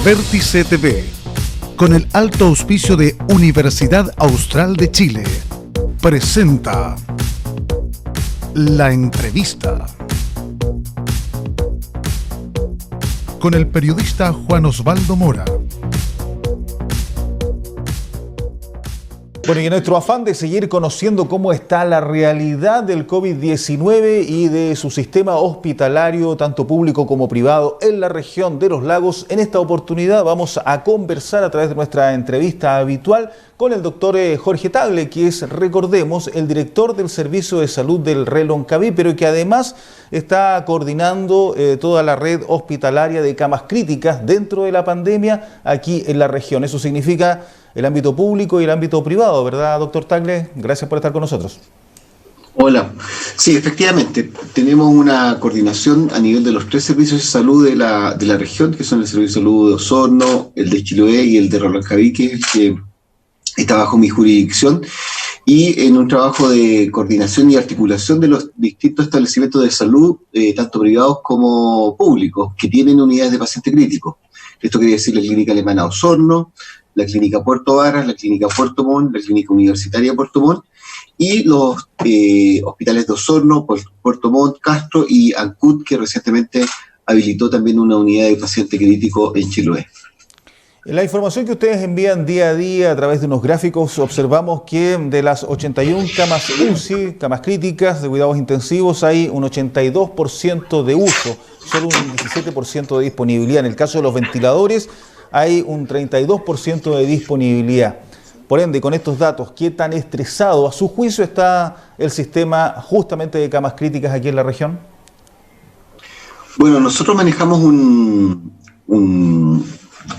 Vértice TV, con el alto auspicio de Universidad Austral de Chile, presenta La Entrevista con el periodista Juan Osvaldo Mora. Bueno, y en nuestro afán de seguir conociendo cómo está la realidad del COVID-19 y de su sistema hospitalario, tanto público como privado, en la región de Los Lagos, en esta oportunidad vamos a conversar a través de nuestra entrevista habitual con el doctor Jorge Tagle, que es, recordemos, el director del Servicio de Salud del Reloncaví, pero que además está coordinando toda la red hospitalaria de camas críticas dentro de la pandemia aquí en la región. Eso significa el ámbito público y el ámbito privado, ¿verdad, doctor Tagle? Gracias por estar con nosotros. Hola. Sí, efectivamente, tenemos una coordinación a nivel de los 3 servicios de salud de la región, que son el Servicio de Salud de Osorno, el de Chiloé y el de Reloncaví, que está bajo mi jurisdicción, y en un trabajo de coordinación y articulación de los distintos establecimientos de salud, tanto privados como públicos, que tienen unidades de paciente crítico. Esto quiere decir la Clínica Alemana Osorno, la Clínica Puerto Varas, la Clínica Puerto Montt, la Clínica Universitaria Puerto Montt, y los hospitales de Osorno, Puerto Montt, Castro y Ancud, que recientemente habilitó también una unidad de paciente crítico en Chiloé. En la información que ustedes envían día a día a través de unos gráficos, observamos que de las 81 camas UCI, camas críticas de cuidados intensivos, hay un 82% de uso, solo un 17% de disponibilidad. En el caso de los ventiladores, hay un 32% de disponibilidad. Por ende, con estos datos, ¿qué tan estresado a su juicio está el sistema justamente de camas críticas aquí en la región? Bueno, nosotros manejamos un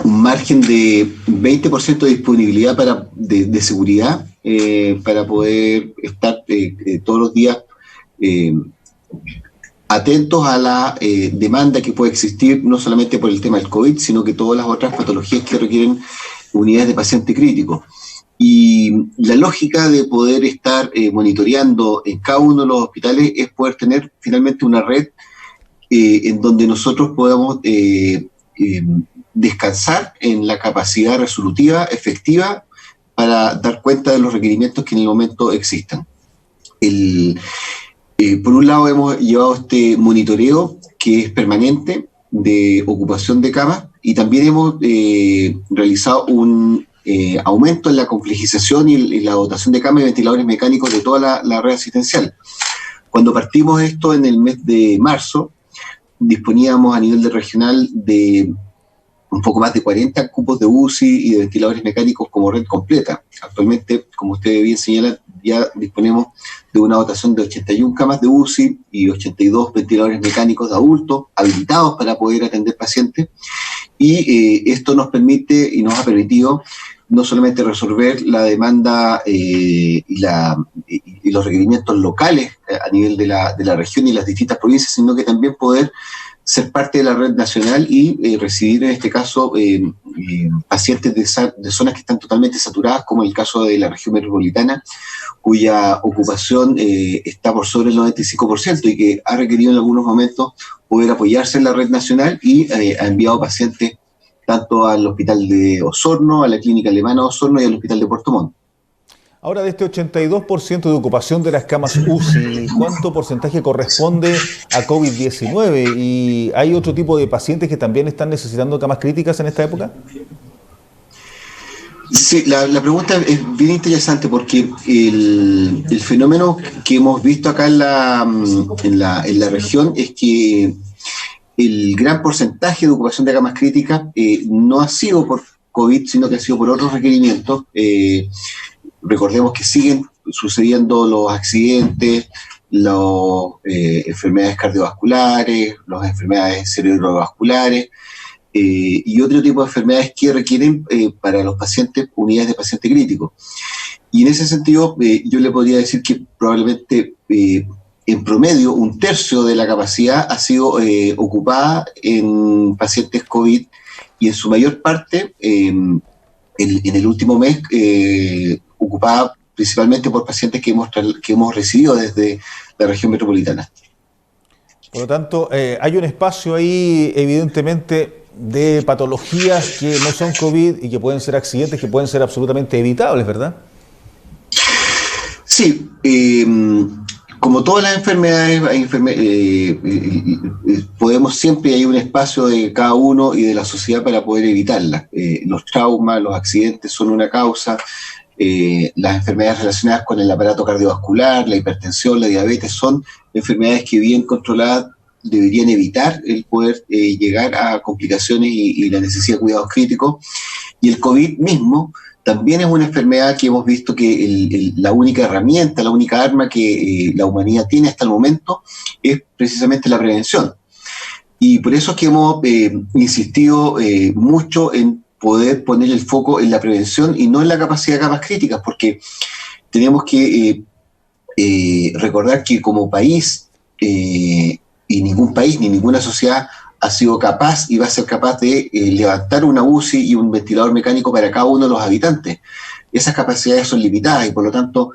margen de 20% de disponibilidad de seguridad para poder estar todos los días atentos a la demanda que puede existir, no solamente por el tema del COVID, sino que todas las otras patologías que requieren unidades de paciente crítico. Y la lógica de poder estar monitoreando en cada uno de los hospitales es poder tener finalmente una red en donde nosotros podamos descansar en la capacidad resolutiva, efectiva, para dar cuenta de los requerimientos que en el momento existan. Por un lado hemos llevado este monitoreo que es permanente de ocupación de camas y también hemos realizado un aumento en la complejización y la dotación de camas y ventiladores mecánicos de toda la red asistencial. Cuando partimos esto en el mes de marzo, disponíamos a nivel de regional de un poco más de 40 cupos de UCI y de ventiladores mecánicos como red completa. Actualmente, como usted bien señala, ya disponemos de una dotación de 81 camas de UCI y 82 ventiladores mecánicos de adultos habilitados para poder atender pacientes. Y esto nos permite y nos ha permitido no solamente resolver la demanda y los requerimientos locales a nivel de la región y las distintas provincias, sino que también poder ser parte de la red nacional y recibir en este caso pacientes de zonas que están totalmente saturadas, como el caso de la región metropolitana, cuya ocupación está por sobre el 95% y que ha requerido en algunos momentos poder apoyarse en la red nacional y ha enviado pacientes tanto al hospital de Osorno, a la Clínica Alemana Osorno y al hospital de Puerto Montt. Ahora, de este 82% de ocupación de las camas UCI, ¿cuánto porcentaje corresponde a COVID-19? ¿Y hay otro tipo de pacientes que también están necesitando camas críticas en esta época? Sí, la pregunta es bien interesante porque el fenómeno que hemos visto acá en la región es que el gran porcentaje de ocupación de camas críticas no ha sido por COVID, sino que ha sido por otros requerimientos. Recordemos que siguen sucediendo los accidentes, las enfermedades cardiovasculares, las enfermedades cerebrovasculares y otro tipo de enfermedades que requieren para los pacientes unidades de paciente crítico. Y en ese sentido yo le podría decir que probablemente en promedio un tercio de la capacidad ha sido ocupada en pacientes COVID y en su mayor parte en el último mes ocupada principalmente por pacientes que hemos recibido desde la región metropolitana. Por lo tanto, hay un espacio ahí evidentemente de patologías que no son COVID y que pueden ser accidentes que pueden ser absolutamente evitables, ¿verdad? Sí, como todas las enfermedades, podemos siempre, hay un espacio de cada uno y de la sociedad para poder evitarlas. Los traumas, los accidentes son una causa, las enfermedades relacionadas con el aparato cardiovascular, la hipertensión, la diabetes, son enfermedades que bien controladas deberían evitar el poder llegar a complicaciones y la necesidad de cuidados críticos. Y el COVID mismo también es una enfermedad que hemos visto que la única herramienta, la única arma que la humanidad tiene hasta el momento es precisamente la prevención. Y por eso es que hemos insistido mucho en poder poner el foco en la prevención y no en la capacidad de camas críticas, porque tenemos que recordar que como país, y ningún país ni ninguna sociedad ha sido capaz y va a ser capaz de levantar una UCI y un ventilador mecánico para cada uno de los habitantes. Esas capacidades son limitadas y por lo tanto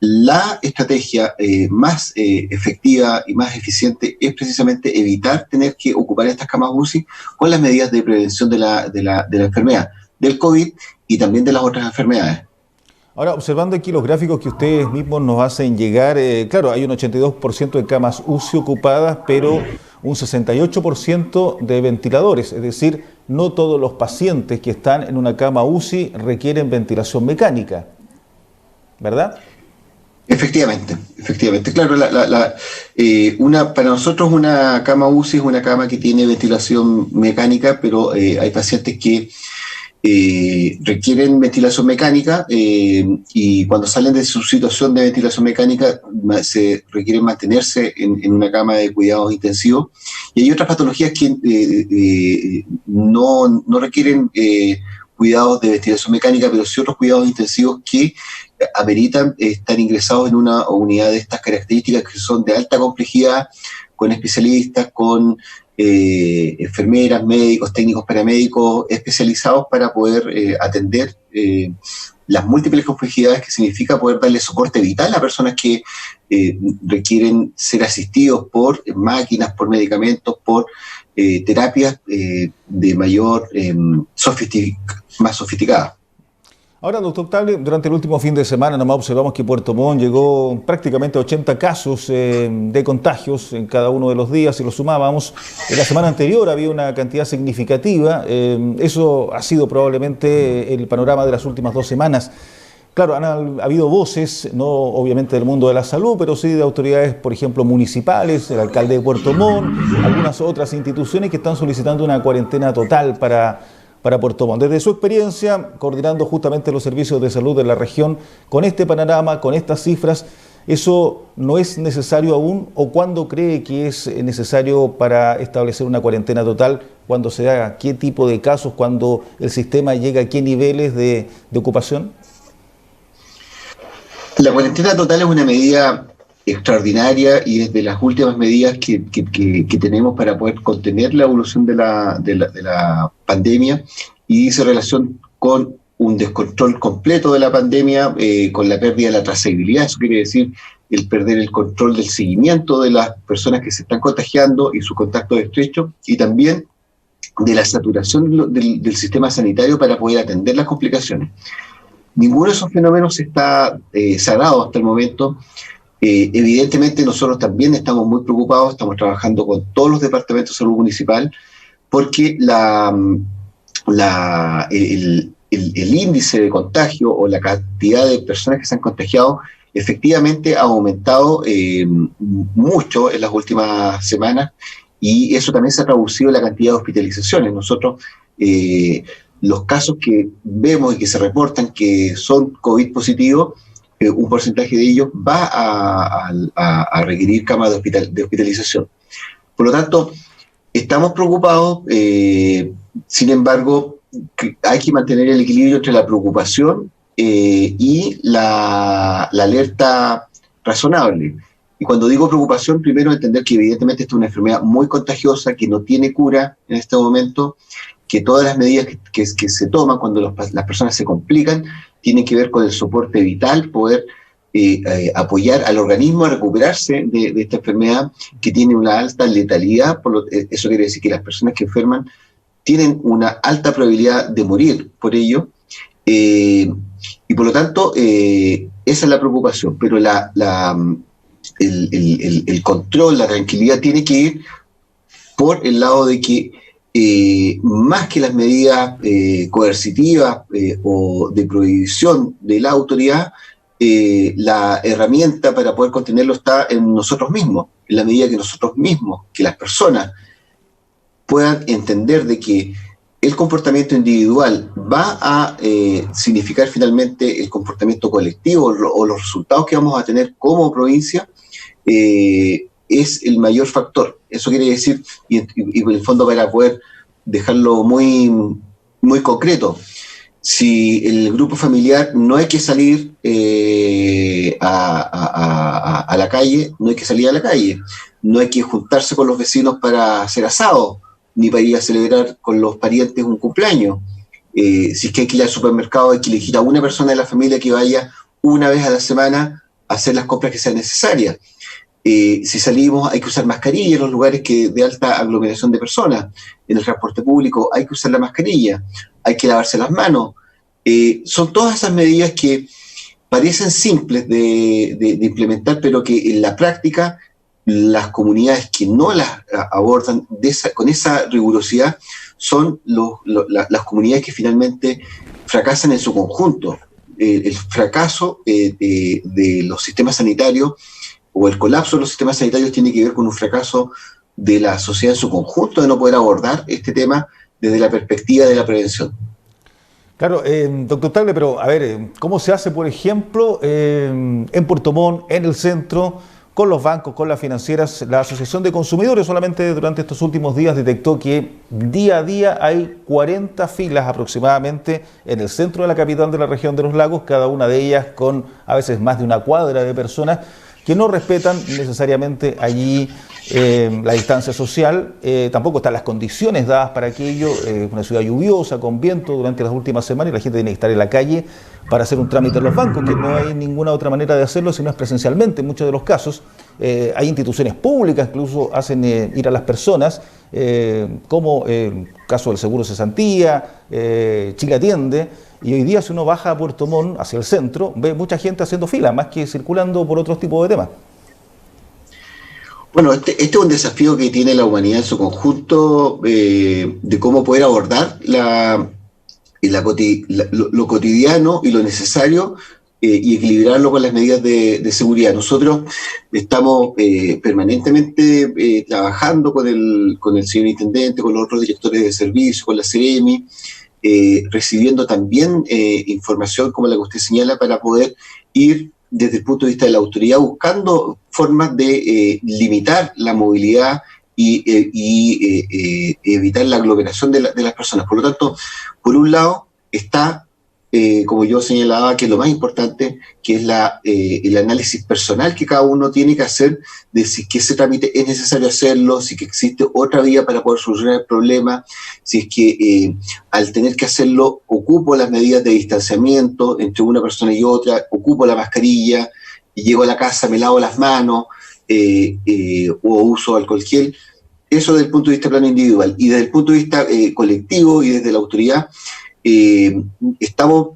la estrategia más efectiva y más eficiente es precisamente evitar tener que ocupar estas camas UCI con las medidas de prevención de la enfermedad, del COVID y también de las otras enfermedades. Ahora, observando aquí los gráficos que ustedes mismos nos hacen llegar, claro, hay un 82% de camas UCI ocupadas, pero un 68% de ventiladores, es decir, no todos los pacientes que están en una cama UCI requieren ventilación mecánica, ¿verdad? Efectivamente. Claro, para nosotros una cama UCI es una cama que tiene ventilación mecánica, pero hay pacientes que requieren ventilación mecánica y cuando salen de su situación de ventilación mecánica se requieren mantenerse en una cama de cuidados intensivos. Y hay otras patologías que no requieren cuidados de ventilación mecánica, pero sí otros cuidados intensivos que ameritan estar ingresados en una unidad de estas características que son de alta complejidad, con especialistas, con enfermeras, médicos, técnicos paramédicos especializados para poder atender las múltiples complejidades que significa poder darle soporte vital a personas que requieren ser asistidos por máquinas, por medicamentos, por terapias de mayor más sofisticadas. Ahora, doctor Tagle, durante el último fin de semana nomás observamos que Puerto Montt llegó prácticamente a 80 casos de contagios en cada uno de los días, si lo sumábamos. En la semana anterior había una cantidad significativa. Eso ha sido probablemente el panorama de las últimas 2 semanas. Claro, ha habido voces, no obviamente del mundo de la salud, pero sí de autoridades, por ejemplo, municipales, el alcalde de Puerto Montt, algunas otras instituciones que están solicitando una cuarentena total para Puerto Montt. Desde su experiencia, coordinando justamente los servicios de salud de la región, con este panorama, con estas cifras, ¿eso no es necesario aún? ¿O cuándo cree que es necesario para establecer una cuarentena total? ¿Cuándo se da? ¿Qué tipo de casos? ¿Cuándo el sistema llega a qué niveles de ocupación? La cuarentena total es una medida extraordinaria y es de las últimas medidas que tenemos para poder contener la evolución de la pandemia y dice relación con un descontrol completo de la pandemia, con la pérdida de la trazabilidad. Eso quiere decir el perder el control del seguimiento de las personas que se están contagiando y sus contactos estrechos, y también de la saturación del sistema sanitario para poder atender las complicaciones. Ninguno de esos fenómenos está sanado hasta el momento. Evidentemente nosotros también estamos muy preocupados, estamos trabajando con todos los departamentos de salud municipal, porque el índice de contagio o la cantidad de personas que se han contagiado efectivamente ha aumentado mucho en las últimas semanas, y eso también se ha traducido en la cantidad de hospitalizaciones. Nosotros los casos que vemos y que se reportan que son COVID positivos, un porcentaje de ellos va a requerir camas de hospitalización. Por lo tanto, estamos preocupados, sin embargo, hay que mantener el equilibrio entre la preocupación y la alerta razonable. Y cuando digo preocupación, primero entender que evidentemente esta es una enfermedad muy contagiosa, que no tiene cura en este momento, que todas las medidas que se toman cuando las personas se complican tienen que ver con el soporte vital, poder apoyar al organismo a recuperarse de esta enfermedad que tiene una alta letalidad. Eso quiere decir que las personas que enferman tienen una alta probabilidad de morir por ello, y por lo tanto esa es la preocupación, pero el control, la tranquilidad tiene que ir por el lado de que más que las medidas coercitivas o de prohibición de la autoridad, la herramienta para poder contenerlo está en nosotros mismos, en la medida que nosotros mismos, que las personas puedan entender de que el comportamiento individual va a significar finalmente el comportamiento colectivo o los resultados que vamos a tener como provincia, es el mayor factor. Eso quiere decir, y en el fondo para poder dejarlo muy, muy concreto, si el grupo familiar no hay que salir a la calle, no hay que salir a la calle, no hay que juntarse con los vecinos para hacer asado, ni para ir a celebrar con los parientes un cumpleaños. Si es que hay que ir al supermercado, hay que elegir a una persona de la familia que vaya una vez a la semana a hacer las compras que sean necesarias. Si salimos hay que usar mascarilla en los lugares de alta aglomeración de personas. En el transporte público hay que usar la mascarilla, hay que lavarse las manos. Son todas esas medidas que parecen simples de implementar, pero que en la práctica las comunidades que no las abordan con esa rigurosidad son las comunidades que finalmente fracasan en su conjunto. El fracaso de los sistemas sanitarios o el colapso de los sistemas sanitarios tiene que ver con un fracaso de la sociedad en su conjunto de no poder abordar este tema desde la perspectiva de la prevención. Claro, doctor Tagle, pero a ver, ¿cómo se hace, por ejemplo, en Puerto Montt, en el centro, con los bancos, con las financieras? La Asociación de Consumidores solamente durante estos últimos días detectó que día a día hay 40 filas aproximadamente en el centro de la capital de la región de los lagos, cada una de ellas con a veces más de una cuadra de personas que no respetan necesariamente allí la distancia social, tampoco están las condiciones dadas para aquello, una ciudad lluviosa, con viento durante las últimas semanas, y la gente tiene que estar en la calle para hacer un trámite en los bancos, que no hay ninguna otra manera de hacerlo si no es presencialmente en muchos de los casos. Hay instituciones públicas que incluso hacen ir a las personas, como el caso del Seguro Cesantía, Chile Atiende. Y hoy día, si uno baja a Puerto Montt, hacia el centro, ve mucha gente haciendo fila, más que circulando por otros tipos de temas. Bueno, este es un desafío que tiene la humanidad en su conjunto, de cómo poder abordar lo cotidiano y lo necesario, y equilibrarlo con las medidas de seguridad. Nosotros estamos permanentemente trabajando con el señor intendente, con los otros directores de servicio, con la Ceremi, recibiendo también información como la que usted señala para poder ir desde el punto de vista de la autoridad buscando formas de limitar la movilidad y evitar la aglomeración de las personas. Por lo tanto, por un lado está, como yo señalaba, que es lo más importante, que es el análisis personal que cada uno tiene que hacer de si que ese trámite es necesario hacerlo, si que existe otra vía para poder solucionar el problema, si es que al tener que hacerlo ocupo las medidas de distanciamiento entre una persona y otra, ocupo la mascarilla, y llego a la casa, me lavo las manos, o uso alcohol gel. Eso desde el punto de vista plano individual. Y desde el punto de vista colectivo y desde la autoridad, estamos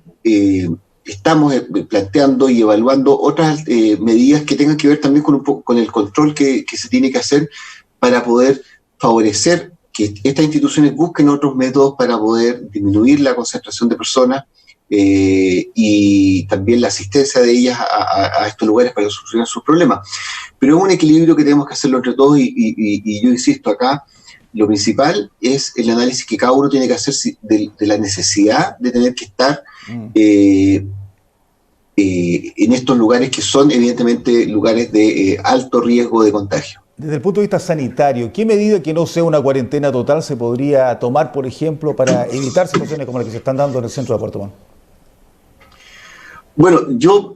planteando y evaluando otras medidas que tengan que ver también con el control que se tiene que hacer para poder favorecer que estas instituciones busquen otros métodos para poder disminuir la concentración de personas, y también la asistencia de ellas a estos lugares para solucionar sus problemas. Pero es un equilibrio que tenemos que hacerlo entre todos, y yo insisto acá, lo principal es el análisis que cada uno tiene que hacer de la necesidad de tener que estar en estos lugares que son evidentemente lugares de alto riesgo de contagio. Desde el punto de vista sanitario, ¿qué medida que no sea una cuarentena total se podría tomar, por ejemplo, para evitar situaciones como las que se están dando en el centro de Puerto Montt? Bueno, yo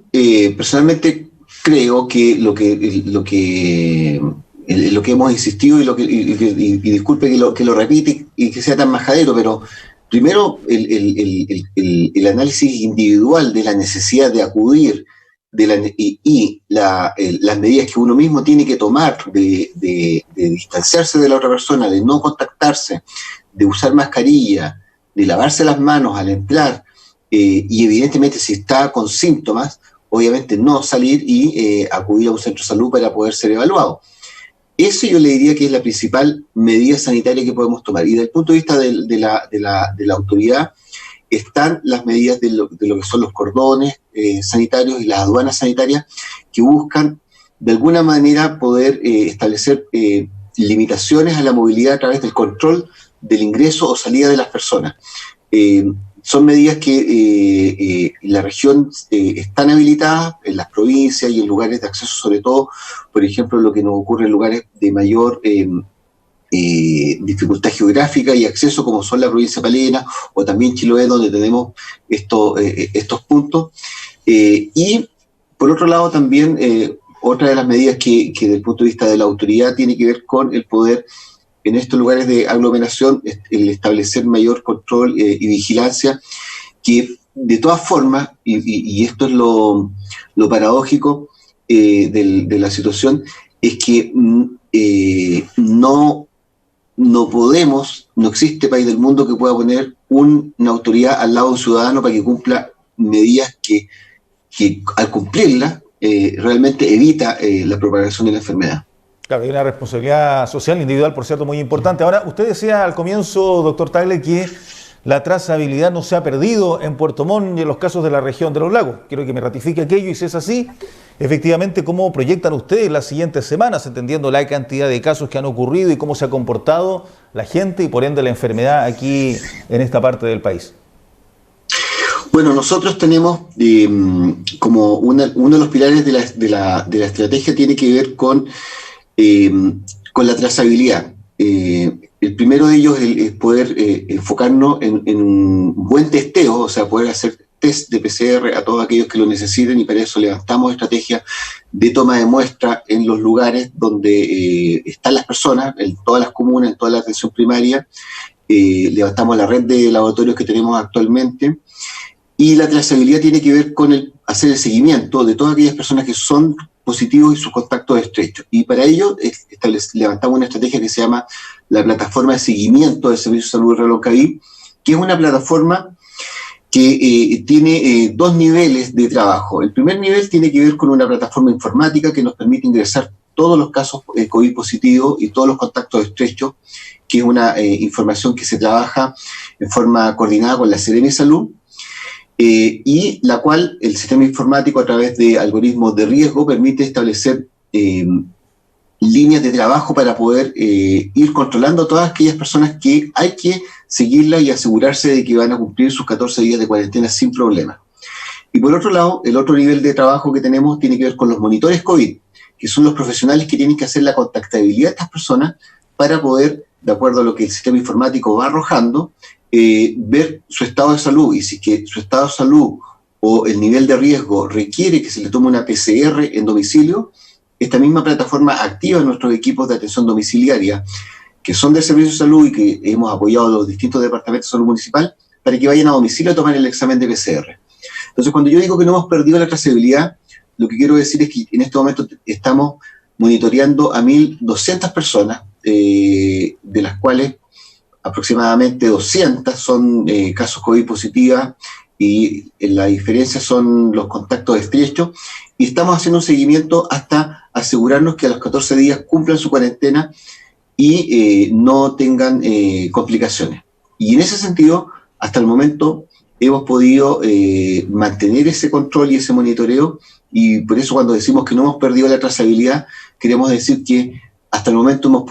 personalmente creo que lo que hemos insistido y disculpe que lo repite y que sea tan majadero, pero primero el análisis individual de la necesidad de acudir las medidas que uno mismo tiene que tomar de distanciarse de la otra persona, de no contactarse, de usar mascarilla, de lavarse las manos al entrar, y evidentemente si está con síntomas, obviamente no salir y acudir a un centro de salud para poder ser evaluado. Eso yo le diría que es la principal medida sanitaria que podemos tomar. Y desde el punto de vista de la autoridad, están las medidas de lo que son los cordones sanitarios y las aduanas sanitarias, que buscan de alguna manera poder establecer limitaciones a la movilidad a través del control del ingreso o salida de las personas. Son medidas que en la región están habilitadas, en las provincias y en lugares de acceso, sobre todo, por ejemplo, lo que nos ocurre en lugares de mayor dificultad geográfica y acceso, como son la provincia de Palena o también Chiloé, donde tenemos estos puntos. Y por otro lado también, otra de las medidas que desde el punto de vista de la autoridad tiene que ver con el poder en estos lugares de aglomeración, el establecer mayor control y vigilancia, que de todas formas, y esto es lo paradójico de la situación, es que no podemos, no existe país del mundo que pueda poner una autoridad al lado de un ciudadano para que cumpla medidas que al cumplirlas realmente evita la propagación de la enfermedad. Claro, hay una responsabilidad social, individual, por cierto, muy importante. Ahora, usted decía al comienzo, doctor Tagle, que la trazabilidad no se ha perdido en Puerto Montt y en los casos de la región de los lagos. Quiero que me ratifique aquello, y si es así, efectivamente, ¿cómo proyectan ustedes las siguientes semanas, entendiendo la cantidad de casos que han ocurrido y cómo se ha comportado la gente y por ende la enfermedad aquí en esta parte del país? Bueno, nosotros tenemos como uno de los pilares de la estrategia tiene que ver con la trazabilidad. El primero de ellos es poder enfocarnos en un buen testeo, o sea, poder hacer test de PCR a todos aquellos que lo necesiten, y para eso levantamos estrategias de toma de muestra en los lugares donde están las personas, en todas las comunas, en toda la atención primaria. Levantamos la red de laboratorios que tenemos actualmente, y la trazabilidad tiene que ver con hacer el seguimiento de todas aquellas personas que son positivos y sus contactos estrechos. Y para ello levantamos una estrategia que se llama la plataforma de seguimiento del Servicio de Salud de Reloncaví, que es una plataforma que tiene dos niveles de trabajo. El primer nivel tiene que ver con una plataforma informática que nos permite ingresar todos los casos COVID positivos y todos los contactos estrechos, que es una información que se trabaja en forma coordinada con la Seremi Salud, y la cual el sistema informático, a través de algoritmos de riesgo, permite establecer líneas de trabajo para poder ir controlando a todas aquellas personas que hay que seguirlas y asegurarse de que van a cumplir sus 14 días de cuarentena sin problema. Y por otro lado, el otro nivel de trabajo que tenemos tiene que ver con los monitores COVID, que son los profesionales que tienen que hacer la contactabilidad de estas personas para poder, de acuerdo a lo que el sistema informático va arrojando, ver su estado de salud, y si es que su estado de salud o el nivel de riesgo requiere que se le tome una PCR en domicilio, esta misma plataforma activa nuestros equipos de atención domiciliaria, que son del Servicio de Salud y que hemos apoyado a los distintos departamentos de salud municipal, para que vayan a domicilio a tomar el examen de PCR. Entonces, cuando yo digo que no hemos perdido la trazabilidad, lo que quiero decir es que en este momento estamos monitoreando a 1.200 personas, de las cuales aproximadamente 200 son casos COVID positivas, y la diferencia son los contactos estrechos, y estamos haciendo un seguimiento hasta asegurarnos que a los 14 días cumplan su cuarentena y no tengan complicaciones. Y en ese sentido, hasta el momento, hemos podido mantener ese control y ese monitoreo, y por eso cuando decimos que no hemos perdido la trazabilidad, queremos decir que hasta el momento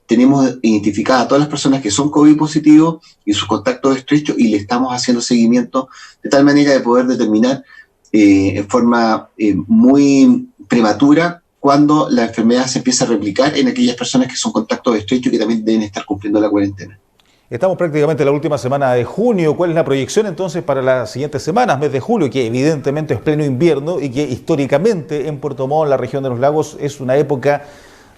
tenemos identificadas a todas las personas que son COVID positivos y sus contactos estrechos, y le estamos haciendo seguimiento de tal manera de poder determinar en forma muy prematura cuando la enfermedad se empieza a replicar en aquellas personas que son contactos estrechos y que también deben estar cumpliendo la cuarentena. Estamos prácticamente en la última semana de junio. ¿Cuál es la proyección entonces para las siguientes semanas, mes de julio, que evidentemente es pleno invierno y que históricamente en Puerto Montt, la región de los lagos, es una época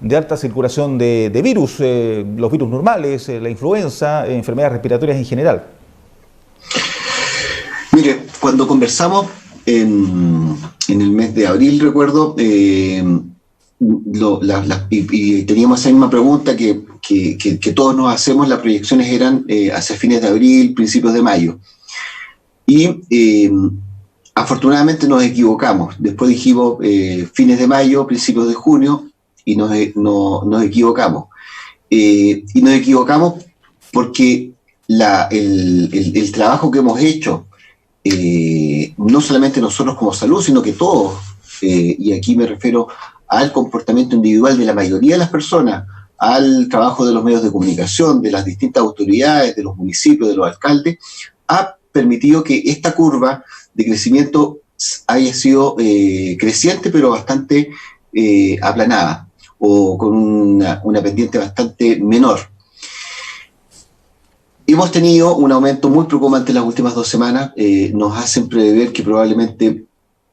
de alta circulación de virus, los virus normales, la influenza, enfermedades respiratorias en general? Mire, cuando conversamos en el mes de abril, recuerdo, y teníamos esa misma pregunta que todos nos hacemos, las proyecciones eran hacia fines de abril, principios de mayo. Y afortunadamente nos equivocamos. Después dijimos fines de mayo, principios de junio, y nos equivocamos. Y nos equivocamos porque el trabajo que hemos hecho, no solamente nosotros como salud, sino que todos, y aquí me refiero al comportamiento individual de la mayoría de las personas, al trabajo de los medios de comunicación, de las distintas autoridades, de los municipios, de los alcaldes, ha permitido que esta curva de crecimiento haya sido creciente, pero bastante aplanada, o con una pendiente bastante menor. Hemos tenido un aumento muy preocupante en las últimas 2 semanas, nos hacen prever que probablemente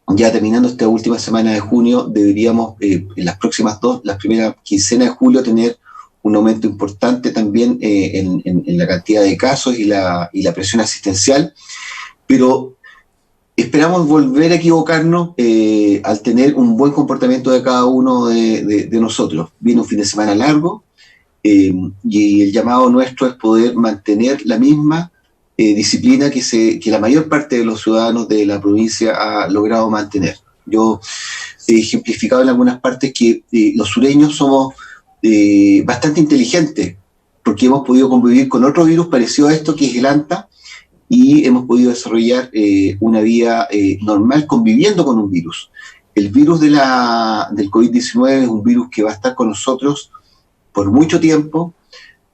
ya terminando esta última semana de junio, deberíamos en las próximas las primeras quincenas de julio, tener un aumento importante también en la cantidad de casos y la presión asistencial, pero esperamos volver a equivocarnos al tener un buen comportamiento de cada uno de nosotros. Viene un fin de semana largo y el llamado nuestro es poder mantener la misma disciplina que la mayor parte de los ciudadanos de la provincia ha logrado mantener. Yo he ejemplificado en algunas partes que los sureños somos bastante inteligentes, porque hemos podido convivir con otro virus parecido a esto, que es el ANTA, y hemos podido desarrollar una vida normal conviviendo con un virus. El virus del COVID-19 es un virus que va a estar con nosotros por mucho tiempo.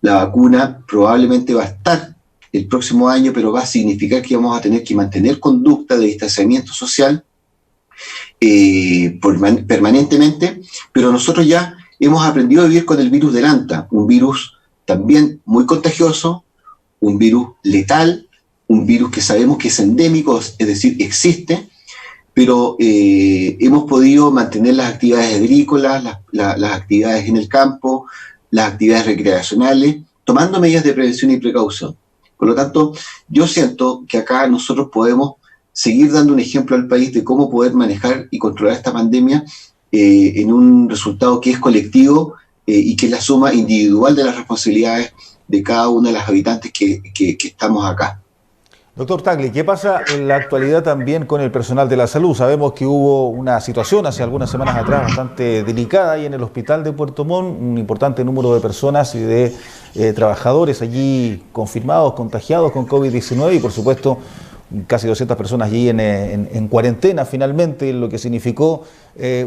La vacuna probablemente va a estar el próximo año, pero va a significar que vamos a tener que mantener conducta de distanciamiento social permanentemente, pero nosotros ya hemos aprendido a vivir con el virus del ANTA, un virus también muy contagioso, un virus letal, un virus que sabemos que es endémico, es decir, existe, pero hemos podido mantener las actividades agrícolas, las actividades en el campo, las actividades recreacionales, tomando medidas de prevención y precaución. Por lo tanto, yo siento que acá nosotros podemos seguir dando un ejemplo al país de cómo poder manejar y controlar esta pandemia en un resultado que es colectivo y que es la suma individual de las responsabilidades de cada uno de los habitantes que estamos acá. Doctor Tagle, ¿qué pasa en la actualidad también con el personal de la salud? Sabemos que hubo una situación hace algunas semanas atrás bastante delicada ahí en el hospital de Puerto Montt, un importante número de personas y de trabajadores allí confirmados, contagiados con COVID-19 y por supuesto casi 200 personas allí en cuarentena finalmente, lo que significó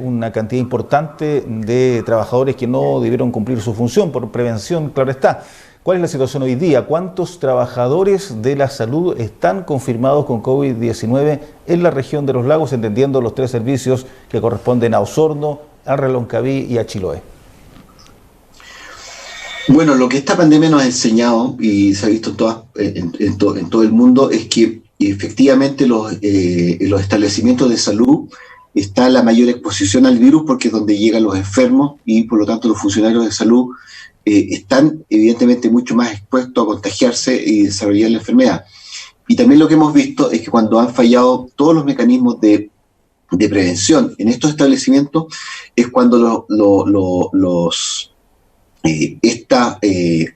una cantidad importante de trabajadores que no debieron cumplir su función por prevención, claro está. ¿Cuál es la situación hoy día? ¿Cuántos trabajadores de la salud están confirmados con COVID-19 en la región de los lagos, entendiendo los 3 servicios que corresponden a Osorno, a Reloncaví y a Chiloé? Bueno, lo que esta pandemia nos ha enseñado, y se ha visto en todo el mundo, es que efectivamente en los establecimientos de salud está la mayor exposición al virus, porque es donde llegan los enfermos y por lo tanto los funcionarios de salud están evidentemente mucho más expuestos a contagiarse y desarrollar la enfermedad. Y también lo que hemos visto es que cuando han fallado todos los mecanismos de prevención en estos establecimientos, es cuando estas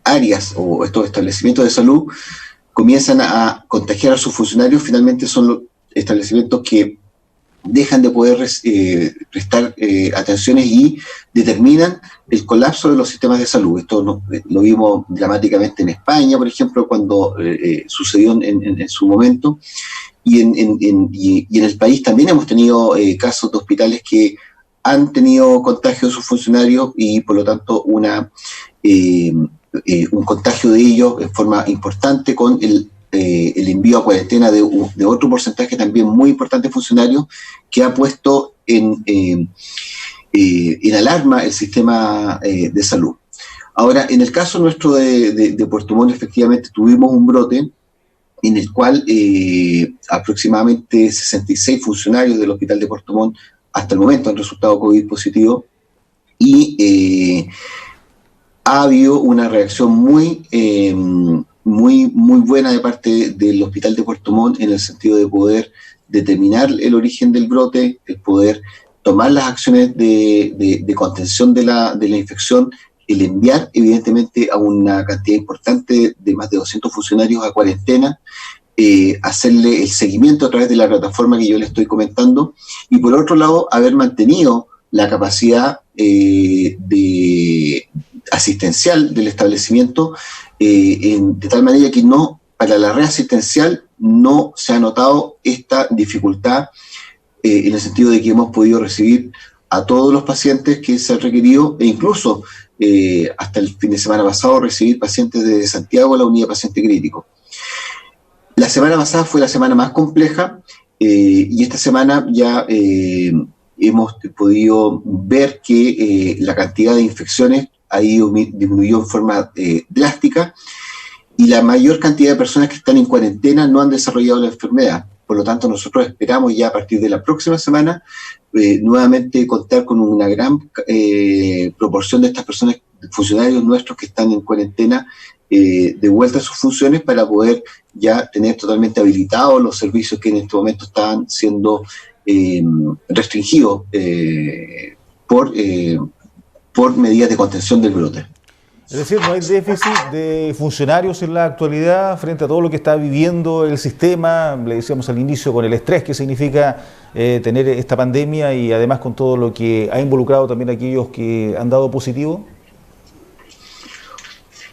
áreas o estos establecimientos de salud comienzan a contagiar a sus funcionarios. Finalmente son los establecimientos que dejan de poder prestar atenciones y determinan el colapso de los sistemas de salud. Esto lo vimos dramáticamente en España, por ejemplo, cuando sucedió en su momento, y en el país también hemos tenido casos de hospitales que han tenido contagio de sus funcionarios y por lo tanto un contagio de ellos en forma importante, con el envío a cuarentena de otro porcentaje también muy importante de funcionarios, que ha puesto en alarma el sistema de salud. Ahora, en el caso nuestro de Puerto Montt, efectivamente tuvimos un brote en el cual aproximadamente 66 funcionarios del hospital de Puerto Montt hasta el momento han resultado COVID positivo, y ha habido una reacción muy buena de parte del hospital de Puerto Montt en el sentido de poder determinar el origen del brote, el poder tomar las acciones de contención de la infección, el enviar evidentemente a una cantidad importante de más de 200 funcionarios a cuarentena, hacerle el seguimiento a través de la plataforma que yo le estoy comentando, y por otro lado haber mantenido la capacidad asistencial del establecimiento de tal manera que para la red asistencial no se ha notado esta dificultad, en el sentido de que hemos podido recibir a todos los pacientes que se han requerido, e incluso hasta el fin de semana pasado recibir pacientes de Santiago a la unidad de paciente crítico. La semana pasada fue la semana más compleja, y esta semana ya hemos podido ver que la cantidad de infecciones ha disminuyó en forma drástica, y la mayor cantidad de personas que están en cuarentena no han desarrollado la enfermedad. Por lo tanto, nosotros esperamos ya a partir de la próxima semana nuevamente contar con una gran proporción de estas personas, funcionarios nuestros que están en cuarentena, de vuelta a sus funciones, para poder ya tener totalmente habilitados los servicios que en este momento están siendo restringidos por medidas de contención del brote. Es decir, no hay déficit de funcionarios en la actualidad frente a todo lo que está viviendo el sistema, le decíamos al inicio, con el estrés que significa tener esta pandemia, y además con todo lo que ha involucrado también a aquellos que han dado positivo.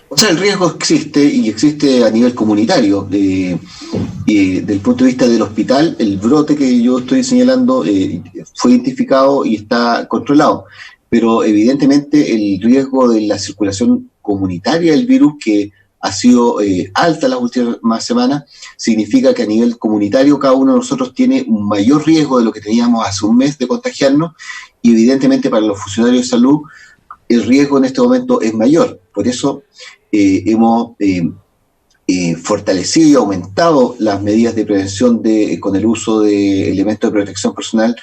O sea, el riesgo existe, y existe a nivel comunitario. Y desde el punto de vista del hospital, el brote que yo estoy señalando fue identificado y está controlado. Pero evidentemente el riesgo de la circulación comunitaria del virus, que ha sido alta las últimas semanas, significa que a nivel comunitario cada uno de nosotros tiene un mayor riesgo de lo que teníamos hace un mes de contagiarnos, y evidentemente para los funcionarios de salud el riesgo en este momento es mayor. Por eso hemos fortalecido y aumentado las medidas de prevención con el uso de elementos de protección personal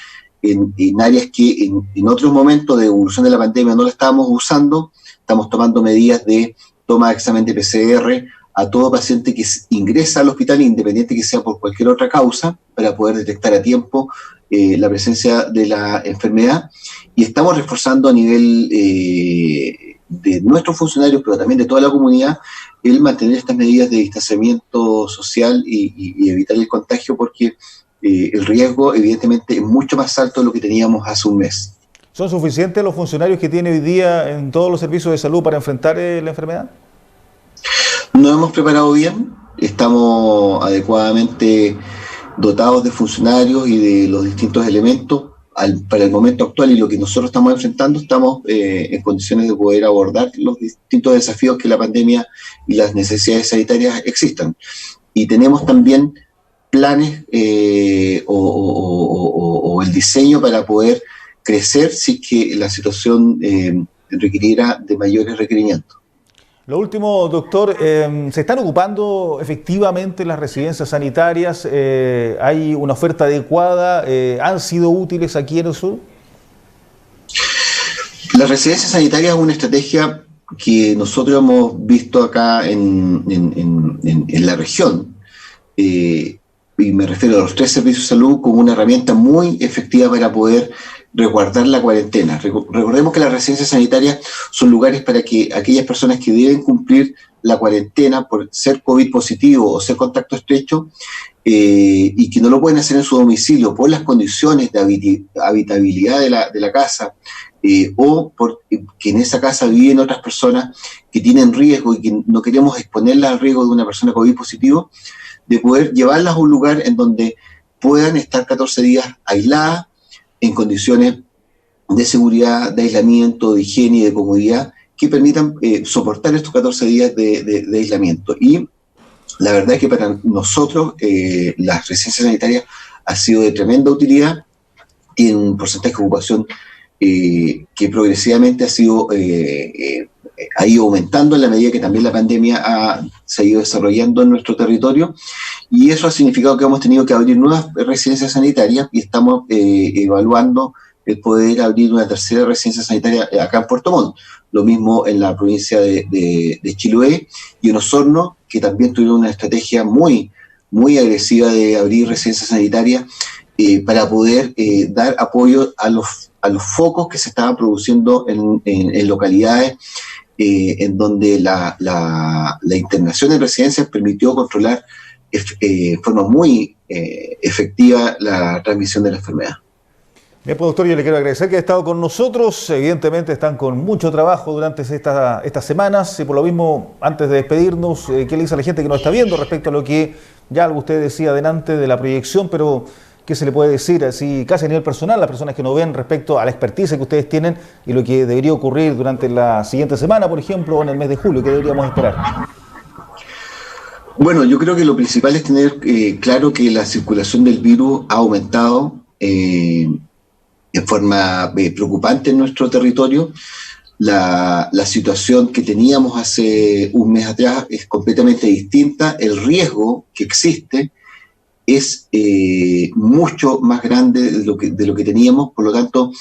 en áreas que en otros momentos de evolución de la pandemia no la estábamos usando. Estamos tomando medidas de toma de examen de PCR a todo paciente que ingresa al hospital, independiente que sea por cualquier otra causa, para poder detectar a tiempo la presencia de la enfermedad. Y estamos reforzando a nivel de nuestros funcionarios, pero también de toda la comunidad, el mantener estas medidas de distanciamiento social y evitar el contagio, porque el riesgo evidentemente es mucho más alto de lo que teníamos hace un mes. ¿Son suficientes los funcionarios que tiene hoy día en todos los servicios de salud para enfrentar la enfermedad? Nos hemos preparado bien, estamos adecuadamente dotados de funcionarios y de los distintos elementos. Para el momento actual y lo que nosotros estamos enfrentando, estamos en condiciones de poder abordar los distintos desafíos que la pandemia y las necesidades sanitarias existan. Y tenemos también planes o el diseño para poder crecer si es que la situación requiriera de mayores requerimientos. Lo último, doctor, ¿se están ocupando efectivamente las residencias sanitarias? ¿Hay una oferta adecuada? ¿Han sido útiles aquí en el sur? Las residencias sanitarias es una estrategia que nosotros hemos visto acá en la región. Y me refiero a los 3 servicios de salud como una herramienta muy efectiva para poder resguardar la cuarentena. Recordemos que las residencias sanitarias son lugares para que aquellas personas que deben cumplir la cuarentena por ser COVID positivo o ser contacto estrecho, y que no lo pueden hacer en su domicilio por las condiciones de habitabilidad de la casa, o porque en esa casa viven otras personas que tienen riesgo y que no queremos exponerlas al riesgo de una persona COVID positivo, de poder llevarlas a un lugar en donde puedan estar 14 días aisladas, en condiciones de seguridad, de aislamiento, de higiene y de comodidad, que permitan soportar estos 14 días de aislamiento. Y la verdad es que para nosotros las residencias sanitarias ha sido de tremenda utilidad, tienen un porcentaje de ocupación que progresivamente ha ido aumentando en la medida que también la pandemia se ha ido desarrollando en nuestro territorio, y eso ha significado que hemos tenido que abrir nuevas residencias sanitarias, y estamos evaluando el poder abrir una tercera residencia sanitaria acá en Puerto Montt. Lo mismo en la provincia de Chiloé y en Osorno, que también tuvieron una estrategia muy agresiva de abrir residencias sanitarias para poder dar apoyo a los focos que se estaban produciendo en localidades en donde la internación de residencias permitió controlar de forma muy efectiva la transmisión de la enfermedad. Bien, pues, doctor, yo le quiero agradecer que haya estado con nosotros. Evidentemente están con mucho trabajo durante estas semanas y por lo mismo, antes de despedirnos, ¿qué le dice a la gente que nos está viendo respecto a lo que ya algo usted decía adelante de la proyección, pero qué se le puede decir así casi a nivel personal a las personas que nos ven respecto a la experticia que ustedes tienen y lo que debería ocurrir durante la siguiente semana, por ejemplo, o en el mes de julio? ¿Qué deberíamos esperar? Bueno, yo creo que lo principal es tener claro que la circulación del virus ha aumentado en forma preocupante en nuestro territorio. La situación que teníamos hace un mes atrás es completamente distinta. El riesgo que existe es mucho más grande de lo que teníamos. Por lo tanto,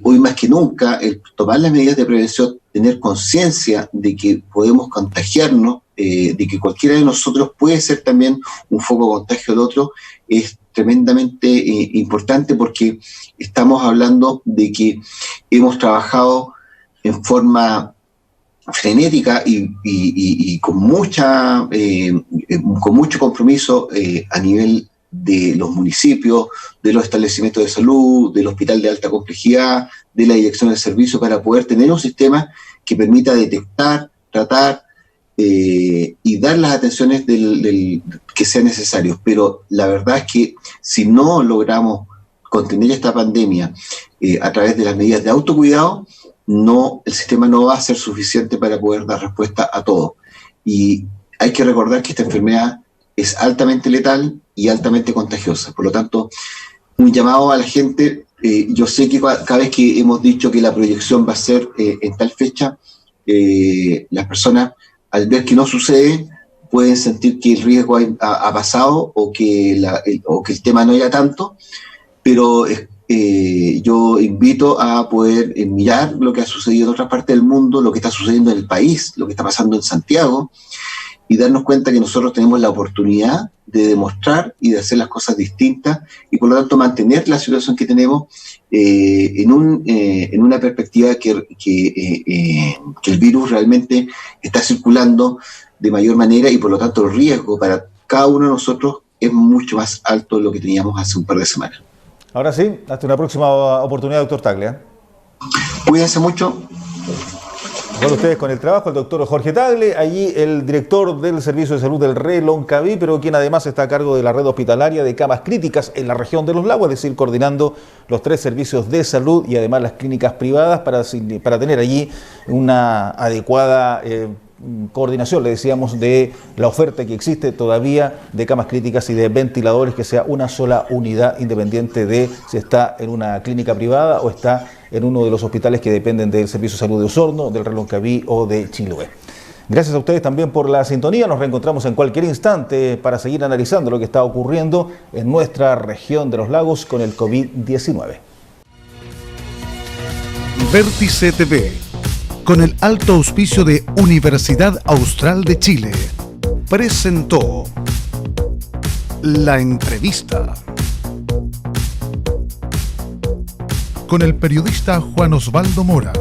hoy más que nunca, el tomar las medidas de prevención, tener conciencia de que podemos contagiarnos, de que cualquiera de nosotros puede ser también un foco de contagio del otro, es tremendamente importante, porque estamos hablando de que hemos trabajado en forma frenética y con mucho compromiso a nivel de los municipios, de los establecimientos de salud, del hospital de alta complejidad, de la dirección del servicio, para poder tener un sistema que permita detectar, tratar y dar las atenciones que sean necesarios. Pero la verdad es que si no logramos contener esta pandemia a través de las medidas de autocuidado, el sistema no va a ser suficiente para poder dar respuesta a todo. Y hay que recordar que esta enfermedad es altamente letal y altamente contagiosa. Por lo tanto, un llamado a la gente. Yo sé que cada vez que hemos dicho que la proyección va a ser en tal fecha, las personas, al ver que no sucede, pueden sentir que el riesgo ha pasado o que el tema no era tanto, pero yo invito a poder mirar lo que ha sucedido en otras partes del mundo, lo que está sucediendo en el país, lo que está pasando en Santiago, y darnos cuenta que nosotros tenemos la oportunidad de demostrar y de hacer las cosas distintas, y por lo tanto mantener la situación que tenemos en una perspectiva que el virus realmente está circulando de mayor manera, y por lo tanto el riesgo para cada uno de nosotros es mucho más alto de lo que teníamos hace un par de semanas. Ahora sí, hasta una próxima oportunidad, doctor Tagle. Cuídense mucho. Con ustedes con el trabajo, el doctor Jorge Tagle, allí el director del Servicio de Salud del Reloncaví, pero quien además está a cargo de la red hospitalaria de camas críticas en la región de Los Lagos, es decir, coordinando los 3 servicios de salud y además las clínicas privadas para tener allí una adecuada coordinación, le decíamos, de la oferta que existe todavía de camas críticas y de ventiladores, que sea una sola unidad independiente de si está en una clínica privada o está en uno de los hospitales que dependen del Servicio de Salud de Osorno, del Reloncaví o de Chiloé. Gracias a ustedes también por la sintonía. Nos reencontramos en cualquier instante para seguir analizando lo que está ocurriendo en nuestra región de Los Lagos con el COVID-19. Vértice TV, con el alto auspicio de Universidad Austral de Chile, presentó La Entrevista con el periodista Juan Osvaldo Mora.